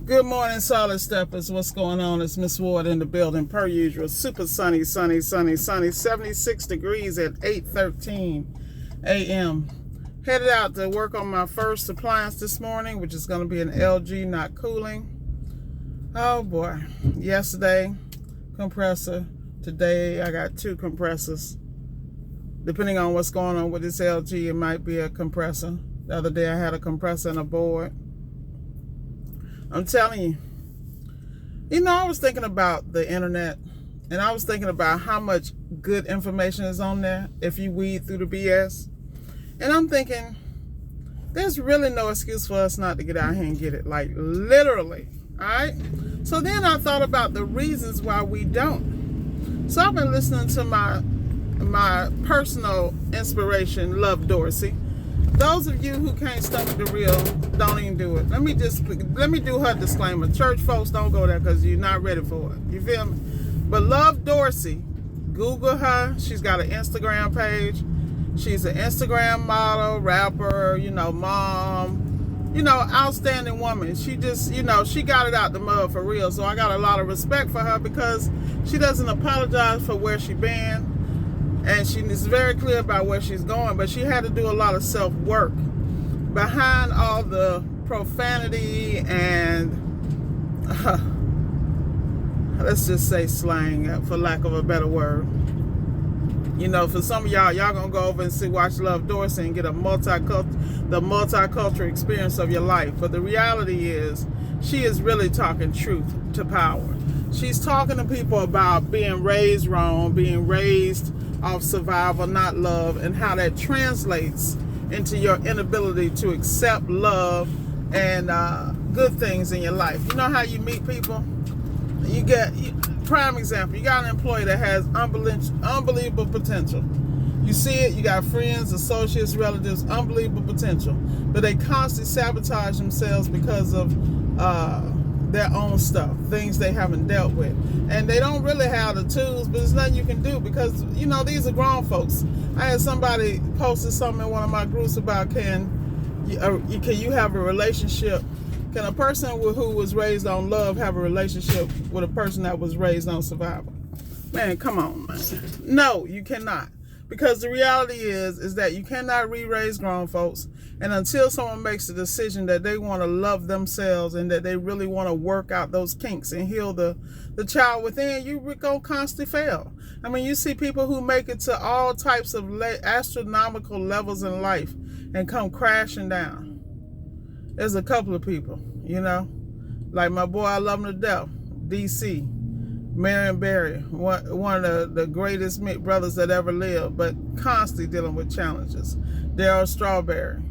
Good morning, Solid Steppers. What's going on? It's Miss Ward in the building, per usual. Super sunny, 76 degrees at 8:13 a.m. Headed out to work on my first appliance this morning, which is going to be an LG not cooling. Oh boy. Yesterday, compressor. Today, I got two compressors. Depending on what's going on with this LG, it might be a compressor. The other day, I had a compressor and a board. I'm telling you, I was thinking about the internet, and I was thinking about how much good information is on there if you weed through the BS. And I'm thinking, there's really no excuse for us not to get out here and get it, like literally, all right? So then I thought about the reasons why we don't. So I've been listening to my personal inspiration, Love Dorsey. Those of you who can't stomach the real, don't even do it. Let me do her disclaimer. Church folks, don't go there because you're not ready for it. You feel me? But Love Dorsey, Google her. She's got an Instagram page. She's an Instagram model, rapper, mom, outstanding woman. She just, she got it out the mud for real. So I got a lot of respect for her because she doesn't apologize for where she been. And she is very clear about where she's going, but she had to do a lot of self-work behind all the profanity and let's just say slang, for lack of a better word. For some of y'all gonna go over and watch Love Dorsey and get the multicultural experience of your life. But the reality is, she is really talking truth to power. She's talking to people about being raised wrong, being raised off survival, not love, and how that translates into your inability to accept love and good things in your life. You know how you meet people? Prime example, you got an employee that has unbelievable potential. You see it, you got friends, associates, relatives, unbelievable potential, but they constantly sabotage themselves because of their own stuff, things they haven't dealt with. And they don't really have the tools, but there's nothing you can do because, these are grown folks. I had somebody posted something in one of my groups about can you have a relationship? Can a person who was raised on love have a relationship with a person that was raised on survival? Man, come on, man. No, you cannot. Because the reality is that you cannot re-raise grown folks. And until someone makes the decision that they want to love themselves and that they really want to work out those kinks and heal the child within, you're going to constantly fail. I mean, you see people who make it to all types of astronomical levels in life and come crashing down. There's a couple of people, like my boy, I love him to death, DC. Marion Barry, one of the greatest brothers that ever lived, but constantly dealing with challenges. Daryl Strawberry,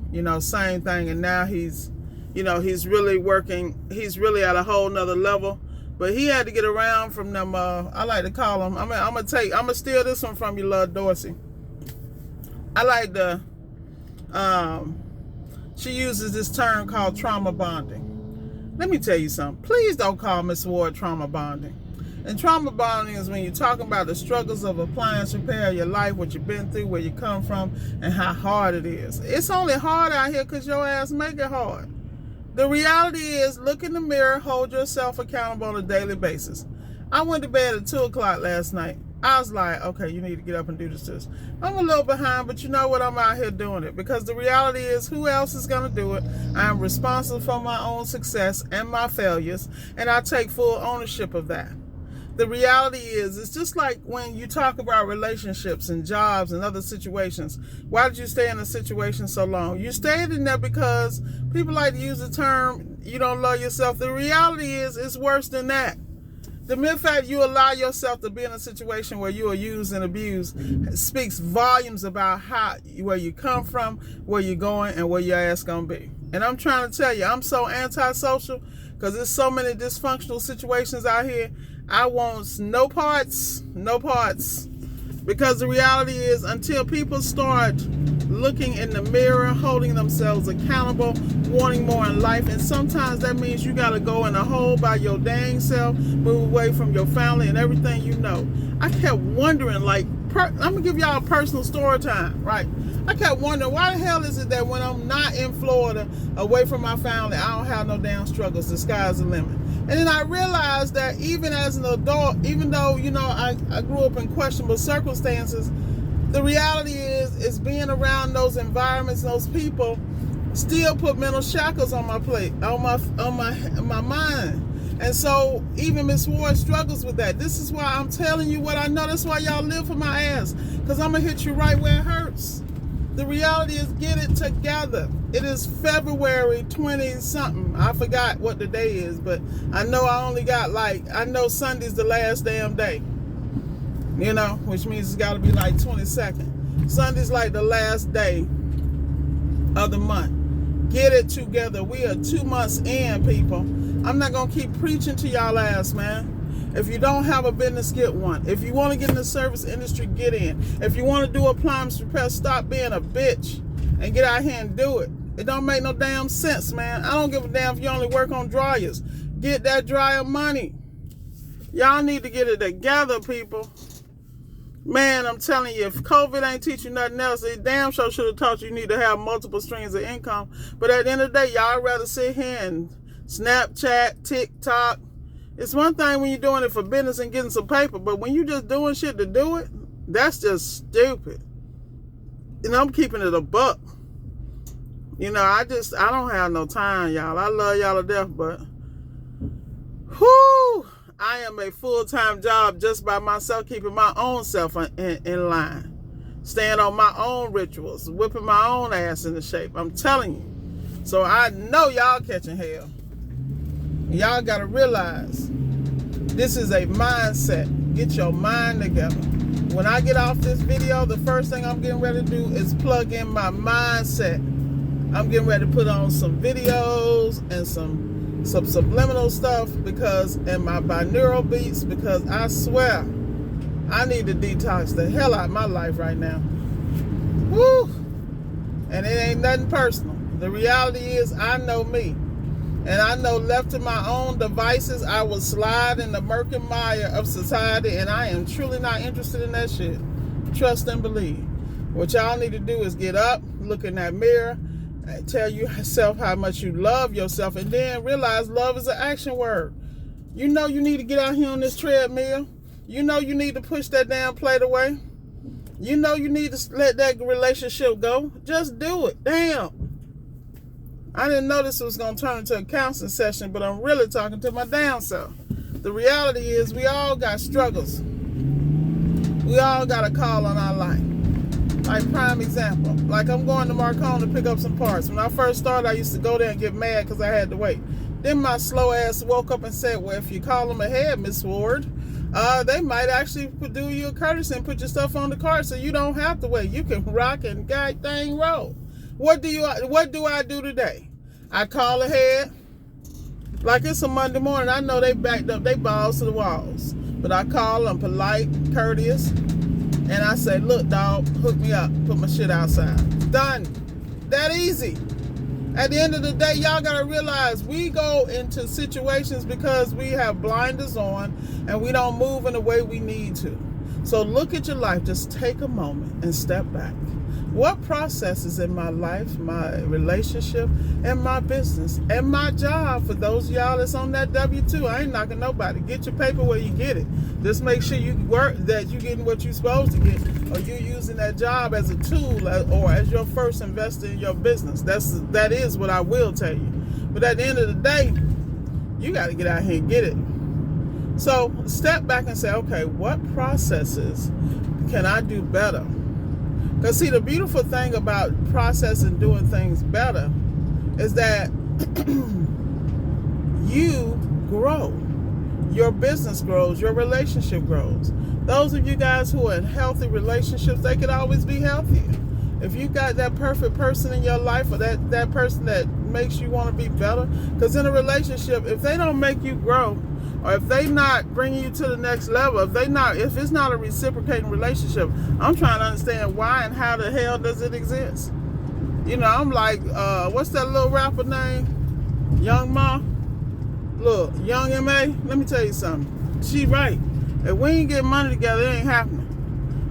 same thing. And now he's really working. He's really at a whole nother level. But he had to get around from them. I like to call them. I'm gonna steal this one from you, Love Dorsey. I like the. She uses this term called trauma bonding. Let me tell you something. Please don't call Miss Ward trauma bonding. And trauma bonding is when you're talking about the struggles of appliance repair, your life, what you've been through, where you come from, and how hard it is. It's only hard out here because your ass make it hard. The reality is, look in the mirror, hold yourself accountable on a daily basis. I went to bed at 2 o'clock last night. I was like, okay, you need to get up and do this. I'm a little behind, but you know what? I'm out here doing it because the reality is, who else is going to do it? I am responsible for my own success and my failures, and I take full ownership of that. The reality is, it's just like when you talk about relationships and jobs and other situations. Why did you stay in a situation so long? You stayed in there because people like to use the term, you don't love yourself. The reality is, it's worse than that. The mere fact you allow yourself to be in a situation where you are used and abused speaks volumes about where you come from, where you're going, and where your ass gonna be. And I'm trying to tell you, I'm so antisocial because there's so many dysfunctional situations out here. I want no parts. Because the reality is, until people start looking in the mirror, holding themselves accountable, wanting more in life, and sometimes that means you got to go in a hole by your dang self, move away from your family and everything you know. I kept wondering, I'm going to give y'all a personal story time, right? I kept wondering, why the hell is it that when I'm not in Florida, away from my family, I don't have no damn struggles? The sky's the limit. And then I realized that even as an adult, even though, you know, I grew up in questionable circumstances, the reality is being around those environments, those people, still put mental shackles on my plate, on my mind. And so even Miss Ward struggles with that. This is why I'm telling you what I know. That's why y'all live for my ass, because I'm going to hit you right where it hurts. The reality is, get it together. It is February 20-something. I forgot what the day is, but I know I know Sunday's the last damn day. You know, which means it's got to be like 22nd. Sunday's like the last day of the month. Get it together. We are 2 months in, people. I'm not going to keep preaching to y'all ass, man. If you don't have a business, get one. If you want to get in the service industry, get in. If you want to do appliance repair, stop being a bitch and get out here and do it. It don't make no damn sense, man. I don't give a damn if you only work on dryers. Get that dryer money. Y'all need to get it together, people. Man, I'm telling you, if COVID ain't teaching nothing else, it damn sure should have taught you need to have multiple streams of income. But at the end of the day, y'all rather sit here and Snapchat, TikTok. It's one thing when you're doing it for business and getting some paper, but when you just doing shit to do it, that's just stupid. And I'm keeping it a buck. You know, I don't have no time, y'all. I love y'all to death, but whoo, I am a full-time job just by myself, keeping my own self in line, staying on my own rituals, whipping my own ass into shape. I'm telling you. So I know y'all catching hell. Y'all got to realize this is a mindset. Get your mind together. When I get off this video, the first thing I'm getting ready to do is plug in my mindset. I'm getting ready to put on some videos and some subliminal stuff and my binaural beats, because I swear I need to detox the hell out of my life right now. Woo! And it ain't nothing personal. The reality is, I know me. And I know left to my own devices, I will slide in the murky mire of society, and I am truly not interested in that shit. Trust and believe. What y'all need to do is get up, look in that mirror, and tell yourself how much you love yourself, and then realize love is an action word. You know you need to get out here on this treadmill. You know you need to push that damn plate away. You know you need to let that relationship go. Just do it. Damn. I didn't know this was going to turn into a counseling session, but I'm really talking to my damn self. The reality is, we all got struggles. We all got a call on our life. Like, prime example, like I'm going to Marconi to pick up some parts. When I first started, I used to go there and get mad because I had to wait. Then my slow ass woke up and said, well, if you call them ahead, Miss Ward, they might actually do you a courtesy and put your stuff on the cart so you don't have to wait. You can rock and god dang roll. What do I do today? I call ahead. Like it's a Monday morning. I know they backed up, they balls to the walls. But I call them polite, courteous, and I say, look, dog, hook me up. Put my shit outside. Done. That easy. At the end of the day, y'all got to realize we go into situations because we have blinders on and we don't move in the way we need to. So look at your life. Just take a moment and step back. What processes in my life, my relationship, and my business, and my job, for those of y'all that's on that W-2, I ain't knocking nobody. Get your paper where you get it. Just make sure you work, that you're getting what you're supposed to get, or you're using that job as a tool or as your first investor in your business. That is what I will tell you. But at the end of the day, you got to get out here and get it. So step back and say, okay, what processes can I do better? Because see, the beautiful thing about processing doing things better is that you grow. Your business grows. Your relationship grows. Those of you guys who are in healthy relationships, they could always be healthier. If you got that perfect person in your life, or that person that makes you want to be better, because in a relationship, if they don't make you grow, or if they not bringing you to the next level, if it's not a reciprocating relationship, I'm trying to understand why and how the hell does it exist? You know, I'm like, what's that little rapper name? Young Ma? Look, Young M.A., let me tell you something. She right. If we ain't getting money together, it ain't happening.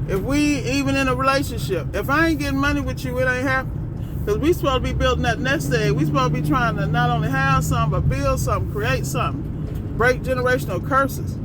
If we even in a relationship, if I ain't getting money with you, it ain't happening. Because we supposed to be building that nest egg. We supposed to be trying to not only have something, but build something, create something, break generational curses.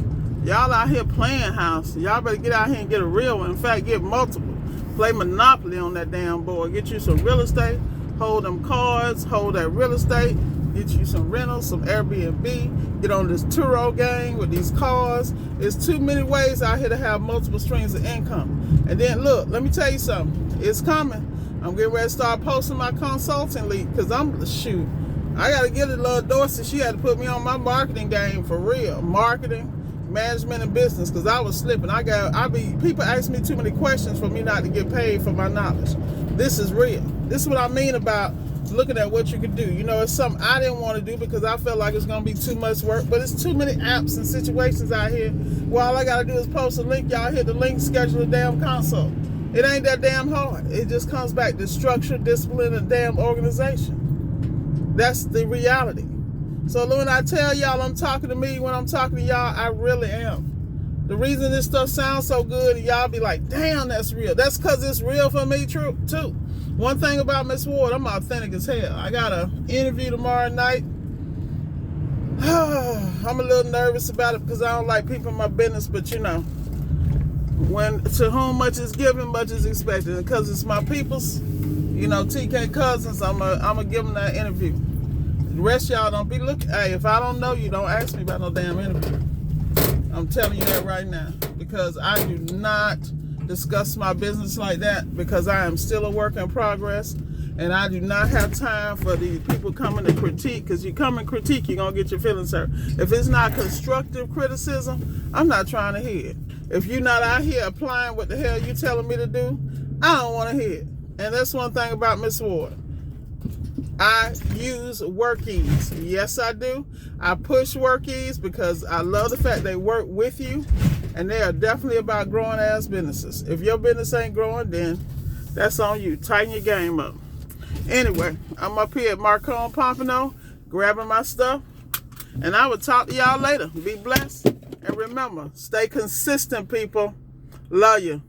Y'all out here playing house. Y'all better get out here and get a real one. In fact, get multiple. Play Monopoly on that damn board. Get you some real estate. Hold them cards. Hold that real estate. Get you some rentals, some Airbnb. Get on this Turo gang with these cars. There's too many ways out here to have multiple streams of income. And then look, let me tell you something. It's coming. I'm getting ready to start posting my consulting lead because shoot, I got to get it, Lord Dorsey. She had to put me on my marketing game for real. Marketing, management, and business, because I was slipping. People ask me too many questions for me not to get paid for my knowledge. This is real. This is what I mean about looking at what you can do. You know, it's something I didn't want to do because I felt like it's going to be too much work, but it's too many apps and situations out here where all I got to do is post a link. Y'all hit the link, schedule a damn consult. It ain't that damn hard. It just comes back to structure, discipline, and damn organization. That's the reality. So when I tell y'all I'm talking to me, when I'm talking to y'all, I really am. The reason this stuff sounds so good, y'all be like, damn, that's real. That's because it's real for me too. One thing about Miss Ward, I'm authentic as hell. I got an interview tomorrow night. I'm a little nervous about it because I don't like people in my business, but you know, when to whom much is given, much is expected. And because it's my people's, you know, TK Cousins, I'm gonna give them that interview. The rest of y'all don't be looking. Hey, if I don't know you, don't ask me about no damn interview. I'm telling you that right now, because I do not discuss my business like that, because I am still a work in progress, and I do not have time for the people coming to critique, because you come and critique, you're going to get your feelings hurt. If it's not constructive criticism, I'm not trying to hear it. If you're not out here applying what the hell you telling me to do, I don't want to hear it. And that's one thing about Miss Ward. I use Workies. Yes, I do. I push Workies because I love the fact they work with you, and they are definitely about growing ass businesses. If your business ain't growing, then that's on you. Tighten your game up. Anyway, I'm up here at Marcone Pompano grabbing my stuff, and I will talk to y'all later. Be blessed, and remember, stay consistent, people. Love you.